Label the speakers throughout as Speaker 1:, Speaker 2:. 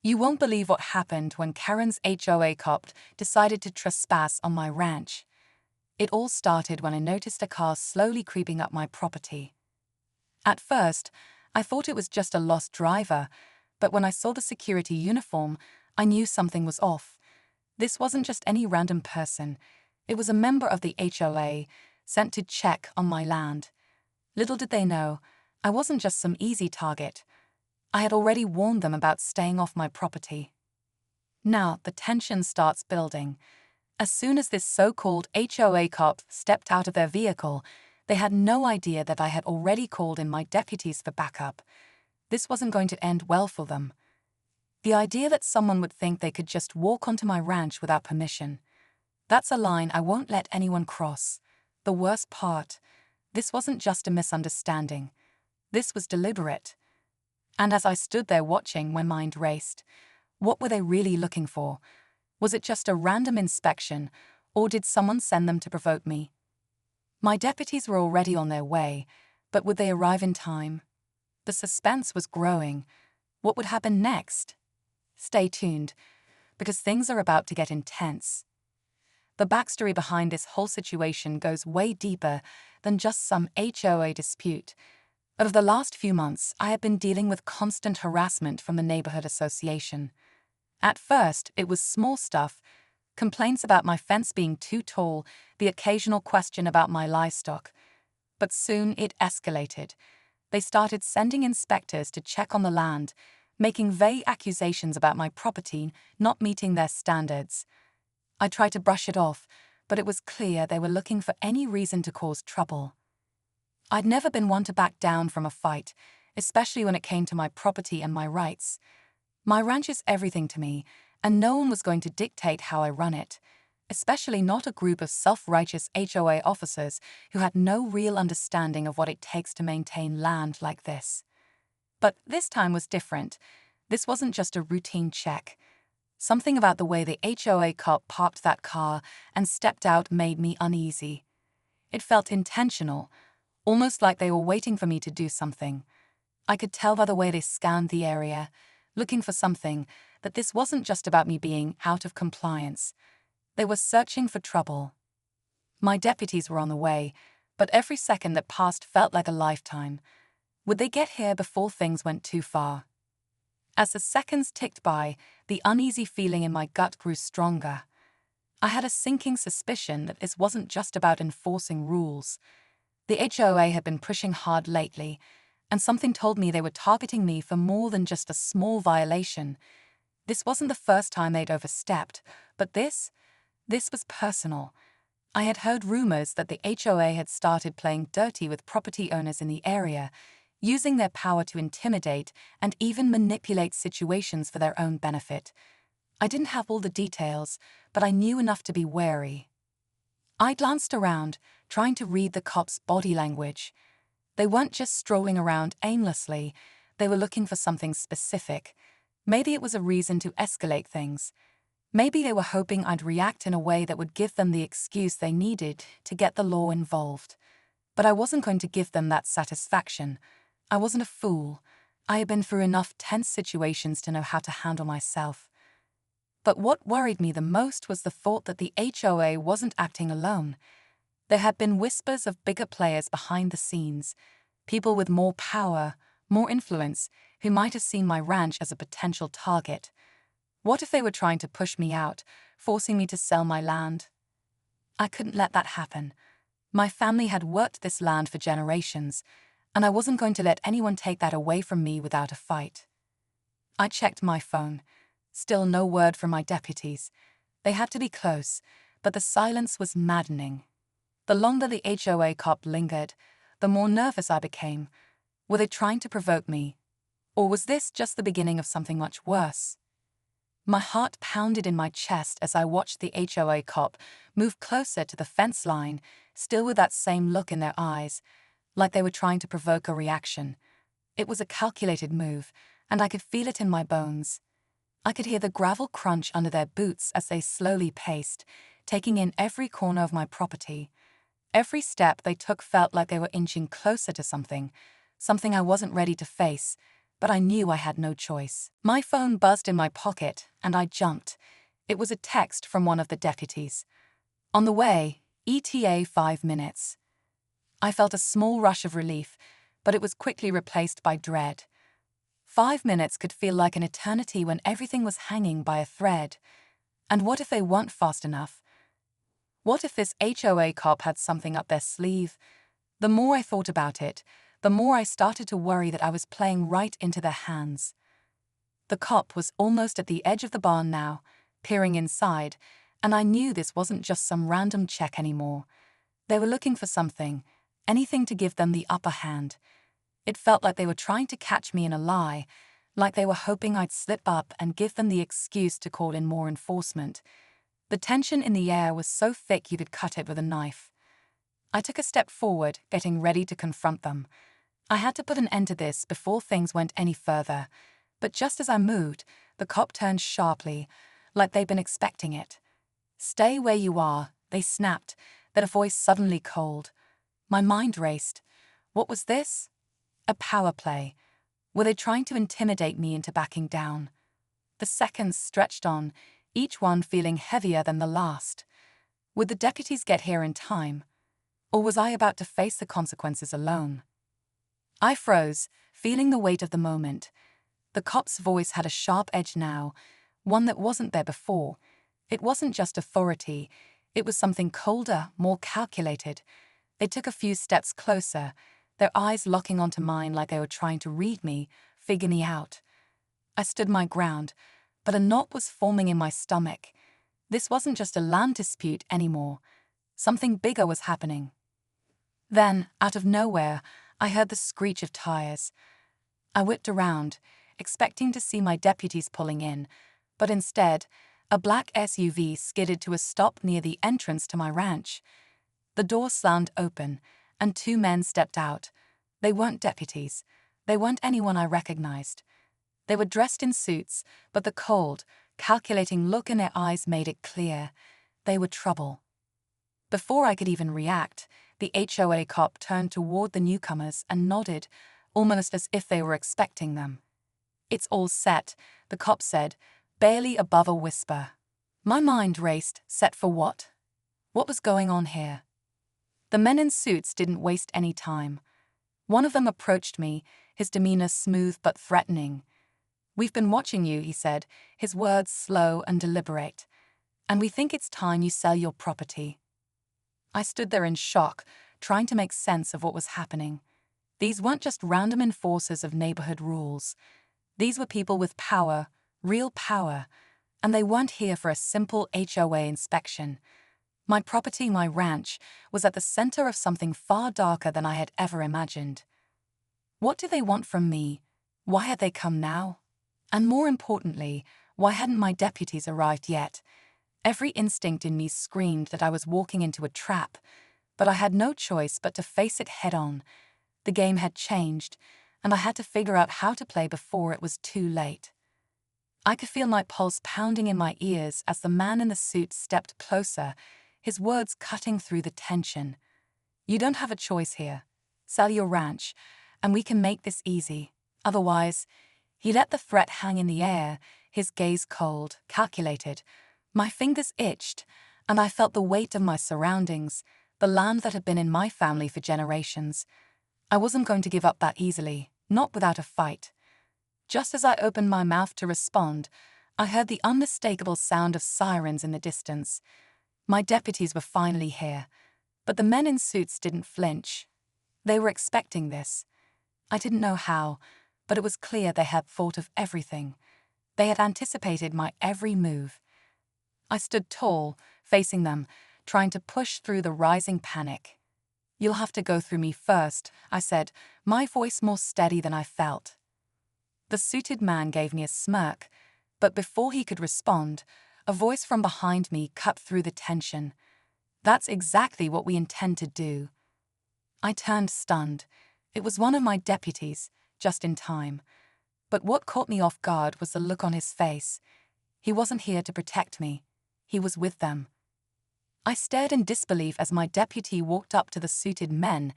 Speaker 1: You won't believe what happened when Karen's HOA cop decided to trespass on my ranch. It all started when I noticed a car slowly creeping up my property. At first, I thought it was just a lost driver, but when I saw the security uniform, I knew something was off. This wasn't just any random person. It was a member of the HOA, sent to check on my land. Little did they know, I wasn't just some easy target. I had already warned them about staying off my property. Now, the tension starts building. As soon as this so-called HOA cop stepped out of their vehicle, they had no idea that I had already called in my deputies for backup. This wasn't going to end well for them. The idea that someone would think they could just walk onto my ranch without permission. That's a line I won't let anyone cross. The worst part, this wasn't just a misunderstanding. This was deliberate. And as I stood there watching, my mind raced. What were they really looking for? Was it just a random inspection, or did someone send them to provoke me? My deputies were already on their way, but would they arrive in time? The suspense was growing. What would happen next? Stay tuned, because things are about to get intense. The backstory behind this whole situation goes way deeper than just some HOA dispute. Over the last few months, I have been dealing with constant harassment from the neighborhood association. At first, it was small stuff, complaints about my fence being too tall, the occasional question about my livestock. But soon it escalated. They started sending inspectors to check on the land, making vague accusations about my property not meeting their standards. I tried to brush it off, but it was clear they were looking for any reason to cause trouble. I'd never been one to back down from a fight, especially when it came to my property and my rights. My ranch is everything to me, and no one was going to dictate how I run it, especially not a group of self-righteous HOA officers who had no real understanding of what it takes to maintain land like this. But this time was different. This wasn't just a routine check. Something about the way the HOA cop parked that car and stepped out made me uneasy. It felt intentional, almost like they were waiting for me to do something. I could tell by the way they scanned the area, looking for something, that this wasn't just about me being out of compliance. They were searching for trouble. My deputies were on the way, but every second that passed felt like a lifetime. Would they get here before things went too far? As the seconds ticked by, the uneasy feeling in my gut grew stronger. I had a sinking suspicion that this wasn't just about enforcing rules. The HOA had been pushing hard lately, and something told me they were targeting me for more than just a small violation. This wasn't the first time they'd overstepped, but this was personal. I had heard rumors that the HOA had started playing dirty with property owners in the area, using their power to intimidate and even manipulate situations for their own benefit. I didn't have all the details, but I knew enough to be wary. I glanced around, trying to read the cops' body language. They weren't just strolling around aimlessly, they were looking for something specific. Maybe it was a reason to escalate things. Maybe they were hoping I'd react in a way that would give them the excuse they needed to get the law involved. But I wasn't going to give them that satisfaction. I wasn't a fool. I had been through enough tense situations to know how to handle myself. But what worried me the most was the thought that the HOA wasn't acting alone. There had been whispers of bigger players behind the scenes, people with more power, more influence, who might have seen my ranch as a potential target. What if they were trying to push me out, forcing me to sell my land? I couldn't let that happen. My family had worked this land for generations, and I wasn't going to let anyone take that away from me without a fight. I checked my phone. Still no word from my deputies. They had to be close, but the silence was maddening. The longer the HOA cop lingered, the more nervous I became. Were they trying to provoke me? Or was this just the beginning of something much worse? My heart pounded in my chest as I watched the HOA cop move closer to the fence line, still with that same look in their eyes, like they were trying to provoke a reaction. It was a calculated move, and I could feel it in my bones. I could hear the gravel crunch under their boots as they slowly paced, taking in every corner of my property. Every step they took felt like they were inching closer to something I wasn't ready to face, but I knew I had no choice. My phone buzzed in my pocket, and I jumped. It was a text from one of the deputies. On the way, ETA 5 minutes. I felt a small rush of relief, but it was quickly replaced by dread. 5 minutes could feel like an eternity when everything was hanging by a thread. And what if they weren't fast enough? What if this HOA cop had something up their sleeve? The more I thought about it, the more I started to worry that I was playing right into their hands. The cop was almost at the edge of the barn now, peering inside, and I knew this wasn't just some random check anymore. They were looking for something, anything to give them the upper hand. It felt like they were trying to catch me in a lie, like they were hoping I'd slip up and give them the excuse to call in more enforcement. The tension in the air was so thick you could cut it with a knife. I took a step forward, getting ready to confront them. I had to put an end to this before things went any further. But just as I moved, the cop turned sharply, like they'd been expecting it. "Stay where you are," they snapped, then a voice suddenly cold. My mind raced. What was this? A power play. Were they trying to intimidate me into backing down? The seconds stretched on, each one feeling heavier than the last. Would the deputies get here in time? Or was I about to face the consequences alone? I froze, feeling the weight of the moment. The cop's voice had a sharp edge now, one that wasn't there before. It wasn't just authority, it was something colder, more calculated. They took a few steps closer, their eyes locking onto mine like they were trying to read me, figure me out. I stood my ground, but a knot was forming in my stomach. This wasn't just a land dispute anymore. Something bigger was happening. Then, out of nowhere, I heard the screech of tires. I whipped around, expecting to see my deputies pulling in, but instead, a black SUV skidded to a stop near the entrance to my ranch. The door slammed open, and 2 men stepped out. They weren't deputies. They weren't anyone I recognized. They were dressed in suits, but the cold, calculating look in their eyes made it clear. They were trouble. Before I could even react, the HOA cop turned toward the newcomers and nodded, almost as if they were expecting them. "It's all set," the cop said, barely above a whisper. My mind raced, set for what? What was going on here? The men in suits didn't waste any time. One of them approached me, his demeanor smooth but threatening. "We've been watching you," he said, his words slow and deliberate. "And we think it's time you sell your property." I stood there in shock, trying to make sense of what was happening. These weren't just random enforcers of neighborhood rules. These were people with power, real power, and they weren't here for a simple HOA inspection. My property, my ranch, was at the center of something far darker than I had ever imagined. What did they want from me? Why had they come now? And more importantly, why hadn't my deputies arrived yet? Every instinct in me screamed that I was walking into a trap, but I had no choice but to face it head-on. The game had changed, and I had to figure out how to play before it was too late. I could feel my pulse pounding in my ears as the man in the suit stepped closer, his words cutting through the tension. "You don't have a choice here. Sell your ranch, and we can make this easy. Otherwise," he let the threat hang in the air, his gaze cold, calculated. My fingers itched, and I felt the weight of my surroundings, the land that had been in my family for generations. I wasn't going to give up that easily, not without a fight. Just as I opened my mouth to respond, I heard the unmistakable sound of sirens in the distance. My deputies were finally here, but the men in suits didn't flinch. They were expecting this. I didn't know how, but it was clear they had thought of everything. They had anticipated my every move. I stood tall, facing them, trying to push through the rising panic. "You'll have to go through me first," I said, my voice more steady than I felt. The suited man gave me a smirk, but before he could respond, a voice from behind me cut through the tension. "That's exactly what we intend to do." I turned stunned. It was one of my deputies, just in time. But what caught me off guard was the look on his face. He wasn't here to protect me. He was with them. I stared in disbelief as my deputy walked up to the suited men,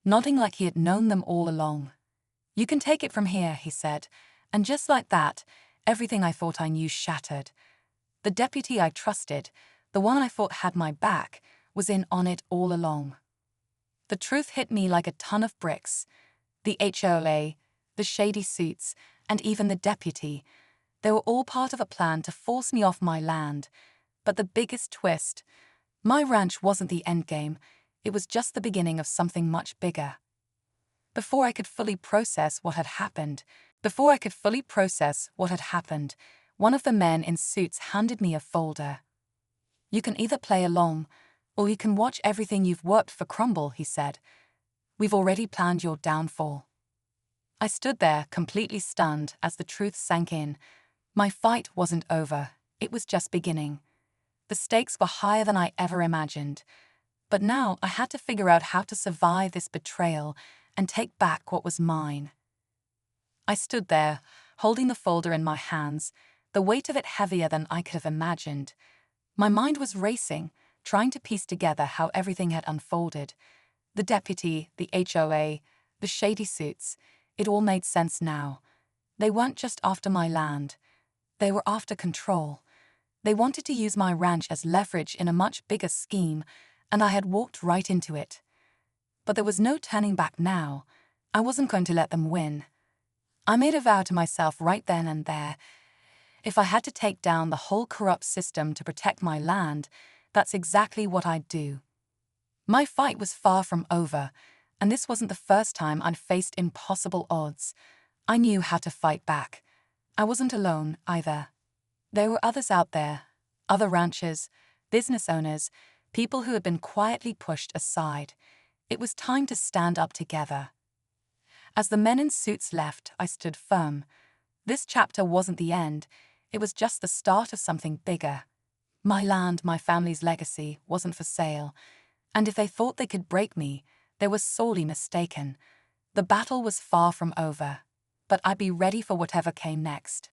Speaker 1: nodding like he had known them all along. "You can take it from here," he said, and just like that, everything I thought I knew shattered. The deputy I trusted, the one I thought had my back, was in on it all along. The truth hit me like a ton of bricks. The HOA, the shady suits, and even the deputy, they were all part of a plan to force me off my land. But the biggest twist, my ranch wasn't the endgame, it was just the beginning of something much bigger. Before I could fully process what had happened, one of the men in suits handed me a folder. "You can either play along, or you can watch everything you've worked for crumble," he said. "We've already planned your downfall." I stood there, completely stunned, as the truth sank in. My fight wasn't over, it was just beginning. The stakes were higher than I ever imagined. But now I had to figure out how to survive this betrayal and take back what was mine. I stood there, holding the folder in my hands, the weight of it heavier than I could have imagined. My mind was racing, trying to piece together how everything had unfolded. The deputy, the HOA, the shady suits, it all made sense now. They weren't just after my land. They were after control. They wanted to use my ranch as leverage in a much bigger scheme, and I had walked right into it. But there was no turning back now. I wasn't going to let them win. I made a vow to myself right then and there. If I had to take down the whole corrupt system to protect my land, that's exactly what I'd do. My fight was far from over, and this wasn't the first time I'd faced impossible odds. I knew how to fight back. I wasn't alone, either. There were others out there, other ranchers, business owners, people who had been quietly pushed aside. It was time to stand up together. As the men in suits left, I stood firm. This chapter wasn't the end, it was just the start of something bigger. My land, my family's legacy, wasn't for sale, and if they thought they could break me, they were sorely mistaken. The battle was far from over, but I'd be ready for whatever came next.